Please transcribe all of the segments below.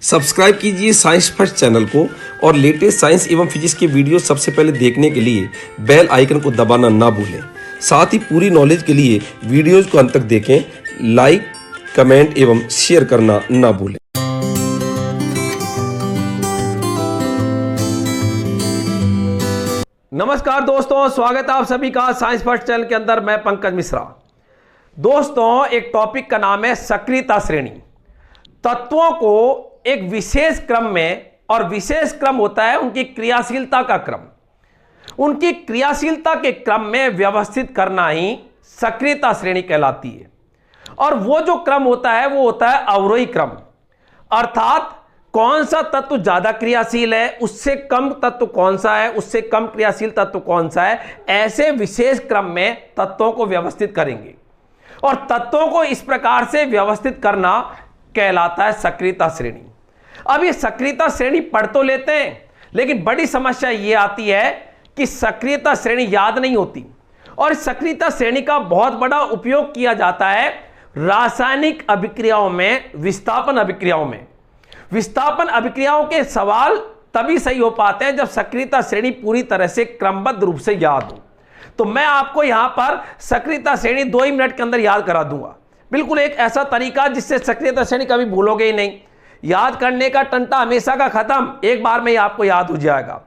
Subscribe कीजिए science first channel को और लेटेस्ट साइंस एवं फिजिक्स के वीडियो सबसे पहले देखने के लिए बेल आइकन को दबाना ना भूलें। साथ ही पूरी नॉलेज के लिए वीडियोज को अंत तक देखें, लाइक, कमेंट एवं शेयर करना ना भूलें। नमस्कार दोस्तों, स्वागत है आप सभी का साइंस फर्स्ट चैनल के अंदर। मैं पंकज मिश्रा। दोस्तों, एक टॉपिक का नाम है सक्रियता श्रेणी। तत्वों को एक विशेष क्रम में, और विशेष क्रम होता है उनकी क्रियाशीलता का क्रम, उनकी क्रियाशीलता के क्रम में व्यवस्थित करना ही सक्रियता श्रेणी कहलाती है। और वो जो क्रम होता है वो होता है अवरोही क्रम, अर्थात कौन सा तत्व ज्यादा क्रियाशील है, उससे कम तत्व कौन सा है, उससे कम क्रियाशील तत्व कौन सा है, ऐसे विशेष क्रम में तत्वों को व्यवस्थित करेंगे। और तत्वों को इस प्रकार से व्यवस्थित करना कहलाता है सक्रियता श्रेणी। अब ये सक्रियता श्रेणी पढ़ तो लेते हैं, लेकिन बड़ी समस्या ये आती है कि सक्रियता श्रेणी याद नहीं होती। और इस सक्रियता श्रेणी का बहुत बड़ा उपयोग किया जाता है रासायनिक अभिक्रियाओं में, विस्थापन अभिक्रियाओं में। विस्थापन अभिक्रियाओं के सवाल तभी सही हो पाते हैं जब सक्रियता श्रेणी पूरी तरह से क्रमबद्ध रूप से याद हो। तो मैं आपको यहां पर सक्रियता श्रेणी 2 ही मिनट के अंदर याद करा दूंगा। बिल्कुल एक ऐसा तरीका जिससे सक्रियता श्रेणी कभी भूलोगे ही नहीं। याद करने का टंटा हमेशा का खत्म, एक बार में ही आपको याद हो जाएगा।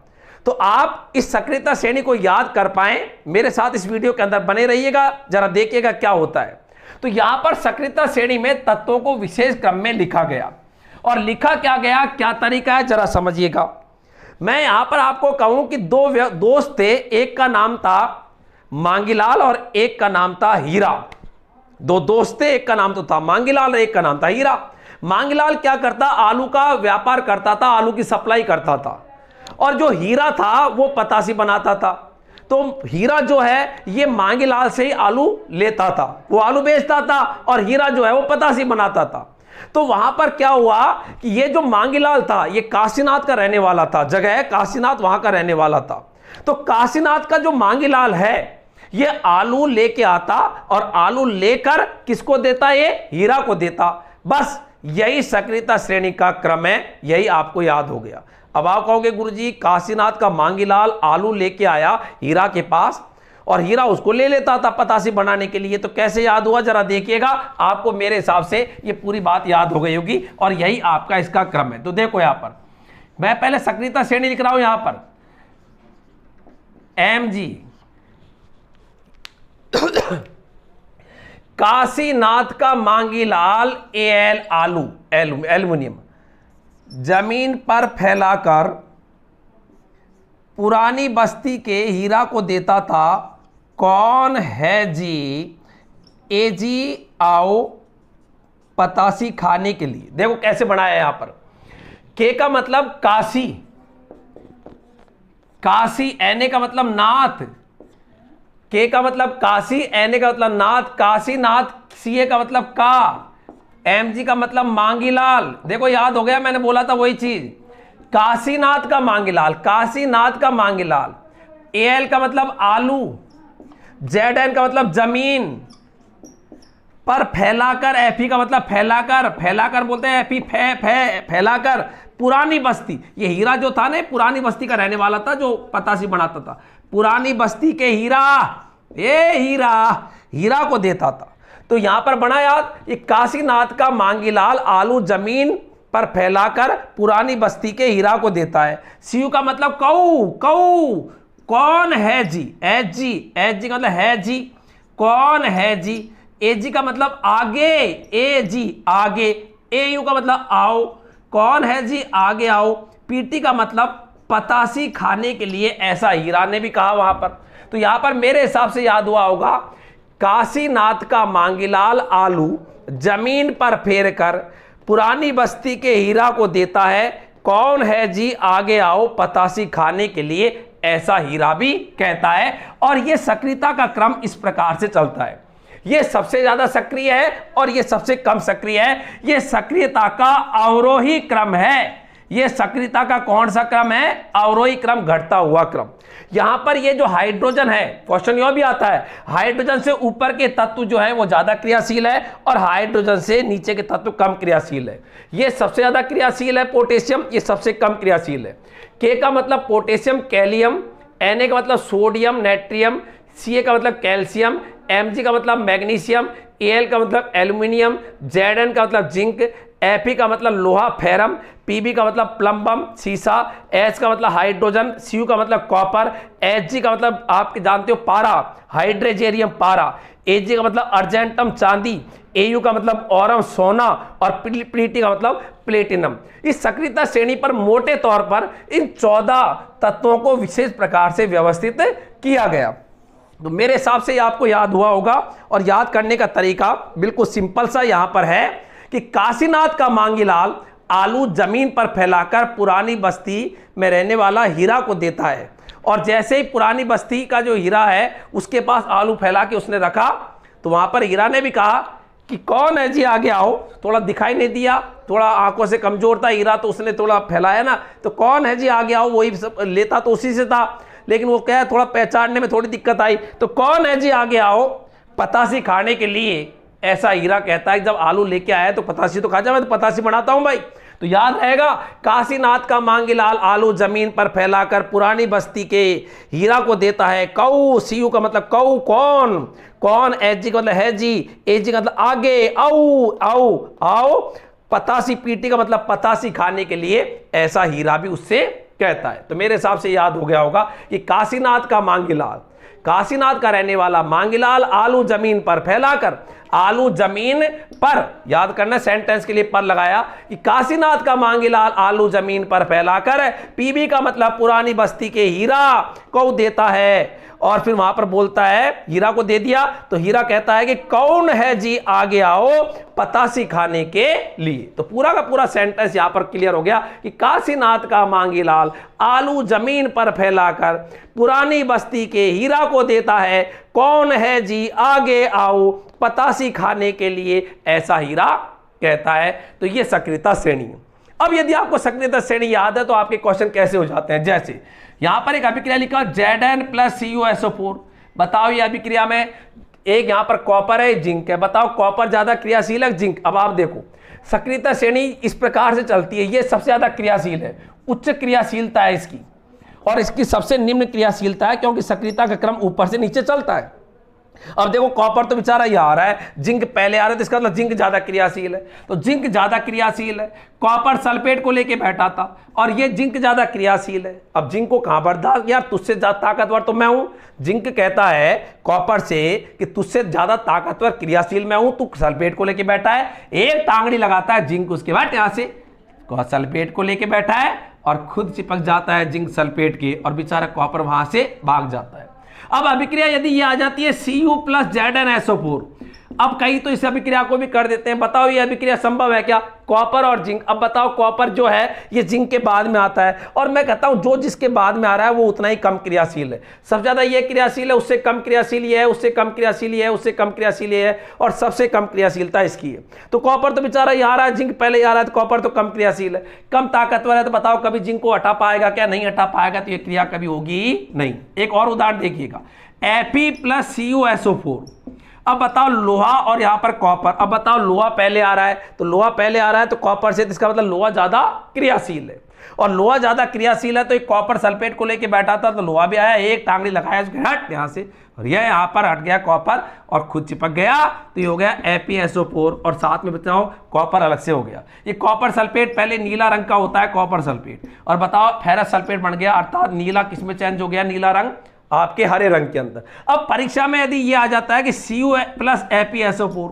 तो आप इस सक्रियता श्रेणी को याद कर पाए, मेरे साथ इस वीडियो के अंदर बने रहिएगा, जरा देखिएगा क्या होता है। तो यहां पर सक्रियता श्रेणी में तत्वों को विशेष क्रम में लिखा गया, और लिखा क्या गया, क्या तरीका है, जरा समझिएगा। मैं यहां पर आपको कहूं कि दो दोस्त थे, एक का नाम था मांगीलाल और एक का नाम था हीरा। दो दोस्त थे, एक का नाम तो था मांगीलाल और एक का नाम था हीरा। मांगीलाल क्या करता, आलू का व्यापार करता था, आलू की सप्लाई करता था। और जो हीरा था वो पतासी बनाता था। तो हीरा जो है ये मांगीलाल से ही आलू लेता था, वो आलू बेचता था, और हीरा जो है वो पतासी बनाता था। तो वहां पर क्या हुआ कि ये जो मांगीलाल था ये काशीनाथ का रहने वाला था, जगह है काशीनाथ, वहां का रहने वाला था। तो काशीनाथ का जो मांगीलाल है ये आलू लेके आता, और आलू लेकर किसको देता, ये हीरा को देता। बस यही सक्रियता श्रेणी का क्रम है, यही आपको याद हो गया। अब आप कहोगे गुरुजी काशीनाथ का मांगीलाल आलू लेके आया हीरा के पास, और हीरा उसको ले लेता था पतासी बनाने के लिए, तो कैसे याद हुआ, जरा देखिएगा। आपको मेरे हिसाब से ये पूरी बात याद हो गई होगी, और यही आपका इसका क्रम है। तो देखो यहां पर मैं पहले सक्रियता श्रेणी लिख रहा हूं, यहां पर Mg काशीनाथ का मांगीलाल Al आलू, एल्युमिनियम जमीन पर फैलाकर पुरानी बस्ती के हीरा को देता था। कौन है जी, Ag आओ पतासी खाने के लिए। देखो कैसे बनाया है यहां पर। के का मतलब काशी, काशी, एने का मतलब नाथ, के का मतलब काशी, एने का मतलब नाथ, काशीनाथ, सीए का मतलब का, एमजी का मतलब मांगीलाल। देखो याद हो गया, मैंने बोला था वही चीज, काशीनाथ का मांगीलाल, काशीनाथ का मांगीलाल। एल का मतलब आलू, जेड एन का मतलब जमीन पर फैलाकर, एफी का मतलब फैलाकर, फैलाकर बोलते हैं एफी, फैलाकर पुरानी बस्ती। ये हीरा जो था ना पुरानी बस्ती का रहने वाला था, जो पतासी बनाता था। पुरानी बस्ती के हीरा, ये हीरा, हीरा को देता था। तो यहां पर बना याद, ये काशीनाथ का मांगीलाल आलू जमीन पर फैलाकर पुरानी बस्ती के हीरा को देता है। सीयू का मतलब कऊ, कऊ, कौन है जी, एच जी, एच जी का मतलब है जी, कौन है जी। ए जी का मतलब आगे, ए जी आगे, ए यू का मतलब आओ, कौन है जी आगे आओ। पीटी का मतलब पतासी खाने के लिए, ऐसा हीरा ने भी कहा वहां पर। तो यहां पर मेरे हिसाब से याद हुआ होगा, काशीनाथ का मांगीलाल आलू जमीन पर फेर कर पुरानी बस्ती के हीरा को देता है। कौन है जी आगे आओ पतासी खाने के लिए, ऐसा हीरा भी कहता है। और यह सक्रियता का क्रम इस प्रकार से चलता है। यह सबसे ज्यादा सक्रिय है और यह सबसे कम सक्रिय है। यह सक्रियता का अवरोही क्रम है। ये सक्रियता का कौन सा क्रम है? अवरोही क्रम, घटता हुआ क्रम। यहां पर ये जो हाइड्रोजन है, क्वेश्चन यह भी आता है, हाइड्रोजन से ऊपर के तत्व जो है वो ज्यादा क्रियाशील है और हाइड्रोजन से नीचे के तत्व कम क्रियाशील है। ये सबसे ज्यादा क्रियाशील है पोटेशियम, ये सबसे कम क्रियाशील है। के का मतलब पोटेशियम कैलियम, Na का मतलब सोडियम नाइट्रियम, Ca का मतलब कैल्शियम, Mg का मतलब मैग्नीशियम, Al का मतलब एल्यूमिनियम, Zn का मतलब जिंक, Fe का मतलब लोहा फेरम, Pb का मतलब प्लम्बम सीसा, H का मतलब हाइड्रोजन, Cu का मतलब कॉपर, Hg का मतलब आप जानते हो पारा हाइड्रोजेरियम पारा, Ag का मतलब अर्जेंटम चांदी, Au का मतलब औरम सोना और Pt का मतलब प्लेटिनम। इस सक्रियता श्रेणी पर मोटे तौर पर इन 14 तत्वों को विशेष प्रकार से व्यवस्थित किया गया। तो मेरे हिसाब से आपको याद हुआ होगा और याद करने का तरीका बिल्कुल सिंपल सा यहां पर है कि काशीनाथ का मांगीलाल आलू जमीन पर फैलाकर पुरानी बस्ती में रहने वाला हीरा को देता है, और जैसे ही पुरानी बस्ती का जो हीरा है उसके पास आलू फैला के उसने रखा, तो वहां पर हीरा ने भी कहा कि कौन है जी आगे आओ। थोड़ा दिखाई नहीं दिया, थोड़ा आंखों से कमजोर था हीरा, तो उसने थोड़ा फैलाया ना, तो कौन है जी आगे आओ, वही सब लेता तो उसी से था, लेकिन वो क्या है थोड़ा पहचानने में थोड़ी दिक्कत आई, तो कौन है जी आगे आओ पतासी खाने के लिए। ऐसा हीरा कहता है जब आलू लेके आया तो पतासी तो खा जा, मैं तो पतासी बनाता हूं भाई। तो याद रहेगा, काशीनाथ का मांगीलाल आलू जमीन पर फैलाकर पुरानी बस्ती के हीरा को देता है। कऊ, सीयू का मतलब कऊ कौन, कौन, एजी का मतलब है जी, एजी का मतलब आगे आओ आओ आओ, पतासी पीटी का मतलब पतासी खाने के लिए, ऐसा हीरा भी उससे कहता है। तो मेरे हिसाब से याद हो गया होगा कि काशीनाथ का मांगीलाल, काशीनाथ का रहने वाला मांगीलाल आलू जमीन पर फैलाकर, आलू जमीन पर, याद करना सेंटेंस के लिए पर लगाया कि काशीनाथ का मांगीलाल आलू जमीन पर फैलाकर, पीबी का मतलब पुरानी बस्ती के हीरा को देता है। और फिर वहां पर बोलता है हीरा को दे दिया, तो हीरा कहता है कि कौन है जी आगे आओ पतासी खाने के लिए। तो पूरा का पूरा सेंटेंस यहां पर क्लियर हो गया कि काशीनाथ का मांगीलाल आलू जमीन पर फैलाकर पुरानी बस्ती के हीरा को देता है, कौन है जी आगे आओ पतासी खाने के लिए, ऐसा हीरा कहता है। तो यह सक्रियता श्रेणी है। अब यदि आपको सक्रियता श्रेणी याद है तो आपके क्वेश्चन कैसे हो जाते हैं, जैसे यहां पर एक अभिक्रिया लिखा Zn + CuSO4। बताओ ये अभिक्रिया में एक यहां पर कॉपर है, जिंक है, बताओ कॉपर ज्यादा क्रियाशील है जिंक। अब आप देखो सक्रियता श्रेणी इस प्रकार से चलती है, ये सबसे ज्यादा क्रियाशील है, उच्च क्रियाशीलता है इसकी, और इसकी सबसे निम्न क्रियाशीलता है क्योंकि सक्रियता का क्रम ऊपर से नीचे चलता है। अब देखो कॉपर तो बेचारा ये आ रहा है, जिंक पहले आ रहा है, तो इसका मतलब जिंक ज्यादा क्रियाशील है, तो जिंक ज्यादा क्रियाशील है। कॉपर सल्फेट को लेके बैठा था और ये जिंक ज्यादा क्रियाशील है। अब जिंक को कहां बर्दाश्त, यार तुझसे ज्यादा ताकतवर तो मैं हूं। जिंक कहता है कॉपर से कि तुझसे ज्यादा ताकतवर क्रियाशील मैं हूं, तू सल्फेट को लेके बैठा है। एक टांगड़ी लगाता है जिंक उसके बाद यहां से सल्फेट को लेके बैठा है और खुद चिपक जाता है जिंक सल्फेट के, और बेचारा कॉपर वहां से भाग जाता है। अब अभिक्रिया यदि ये आ जाती है Cu + ZnSO4, अब कई तो इस अभिक्रिया को भी कर देते हैं। बताओ ये अभिक्रिया संभव है क्या? कॉपर और जिंक, अब बताओ कॉपर जो है ये जिंक के बाद में आता है, और मैं कहता हूं जो जिसके बाद में आ रहा है वो उतना ही कम क्रियाशील है। सबसे ज्यादा ये क्रियाशील है, उससे कम क्रियाशील है, उससे कम क्रियाशील है, उससे कम क्रियाशील है, और सबसे कम क्रियाशीलता इसकी है। तो कॉपर तो बेचारा ये आ रहा है, जिंक पहले आ रहा है, तो कॉपर तो कम क्रियाशील है, कम ताकतवर है। तो बताओ कभी जिंक को हटा पाएगा क्या? नहीं हटा पाएगा, तो ये क्रिया कभी होगी ही नहीं। एक और उदाहरण देखिएगा, Fe + CuSO4। अब बताओ लोहा और यहां पर कॉपर, अब बताओ लोहा पहले आ रहा है, तो लोहा पहले आ रहा है तो कॉपर से, इसका मतलब लोहा ज्यादा क्रियाशील है, और लोहा ज्यादा क्रियाशील है तो एक कॉपर सल्फेट को लेके बैठा था, तो लोहा भी आया, एक टांगड़ी लगाया उसके हट यहां से, और यह यहां पर हट गया कॉपर और खुद चिपक गया, तो ये हो गया FeSO4, और साथ में बताओ कॉपर अलग से हो गया। ये कॉपर सल्फेट पहले नीला रंग का होता है कॉपर सल्फेट, और बताओ फेरस सल्फेट बन गया, अर्थात नीला किसमें चेंज हो गया, नीला रंग आपके हरे रंग के अंदर। अब परीक्षा में यदि ये आ जाता है कि Cu + FeSO4,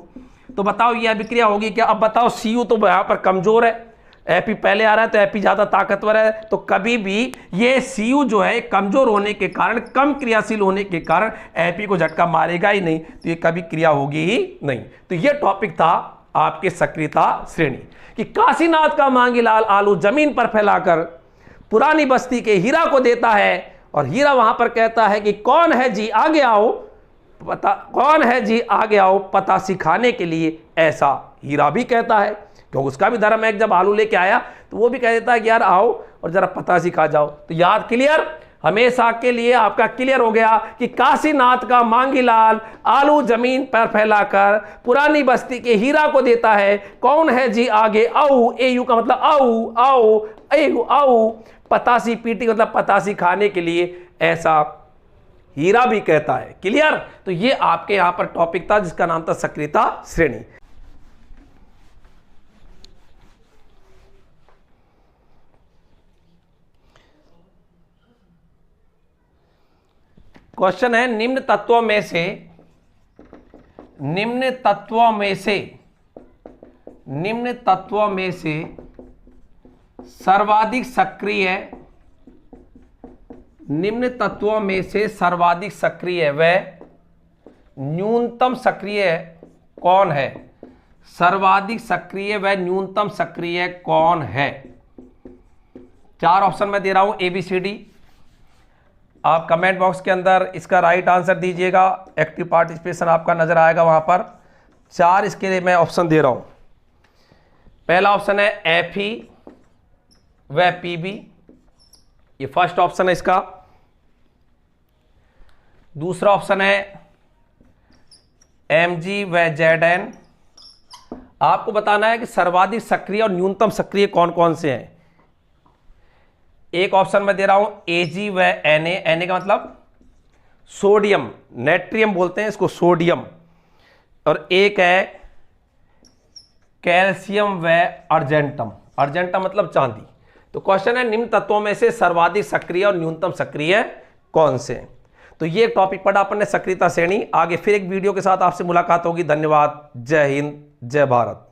तो बताओ ये अभिक्रिया होगी क्या? अब बताओ Cu तो यहां पर कमजोर है, Fe पहले आ रहा है तो Fe ज्यादा ताकतवर है, तो कभी भी ये Cu जो है कमजोर होने के कारण, कम क्रियाशील होने के कारण Fe को झटका मारेगा ही नहीं, तो ये कभी क्रिया होगी ही नहीं। तो ये टॉपिक था आपके सक्रियता श्रेणी कि काशीनाथ का मांगीलाल आलू जमीन पर फैलाकर पुरानी बस्ती के हीरा को देता है, और हीरा वहां पर कहता है कि कौन है जी आगे आओ कौन है जी आगे आओ पता सिखाने के लिए, ऐसा हीरा भी कहता है। क्योंकि उसका भी धर्म है कि जब आलू लेके आया तो वो भी कह देता है कि यार आओ और जरा पतासी खा जाओ। तो याद क्लियर, हमेशा के लिए आपका क्लियर हो गया कि काशीनाथ का मांगीलाल आलू जमीन पर फैलाकर पुरानी बस्ती के हीरा को देता है। कौन है जी आगे? औ, एयू का मतलब औ, आओ, एयू औ, पतासी पीटी मतलब पतासी खाने के लिए, ऐसा हीरा भी कहता है। क्लियर? तो ये आपके यहां पर टॉपिक था जिसका नाम था सक्रियता श्रेणी। क्वेश्चन है निम्न तत्वों में से सर्वाधिक सक्रिय व न्यूनतम सक्रिय कौन है? सर्वाधिक सक्रिय व न्यूनतम सक्रिय कौन है? 4 ऑप्शन मैं दे रहा हूं ABCD। आप कमेंट बॉक्स के अंदर इसका राइट आंसर दीजिएगा, एक्टिव पार्टिसिपेशन आपका नजर आएगा वहां पर। 4 इसके लिए मैं ऑप्शन दे रहा हूं। पहला ऑप्शन है FE व PB, ये फर्स्ट ऑप्शन है इसका। दूसरा ऑप्शन है MG व ZN। आपको बताना है कि सर्वाधिक सक्रिय और न्यूनतम सक्रिय कौन कौन से हैं। एक ऑप्शन मैं दे रहा हूं AG व Na का मतलब सोडियम, नेट्रियम बोलते हैं इसको, सोडियम। और एक है कैल्शियम व अर्जेंटम, अर्जेंटम मतलब चांदी। तो क्वेश्चन है निम्न तत्वों में से सर्वाधिक सक्रिय और न्यूनतम सक्रिय कौन से? तो ये टॉपिक पढ़ा अपन ने सक्रियता श्रेणी। आगे फिर एक वीडियो के साथ आपसे मुलाकात होगी। धन्यवाद। जय हिंद, जय भारत।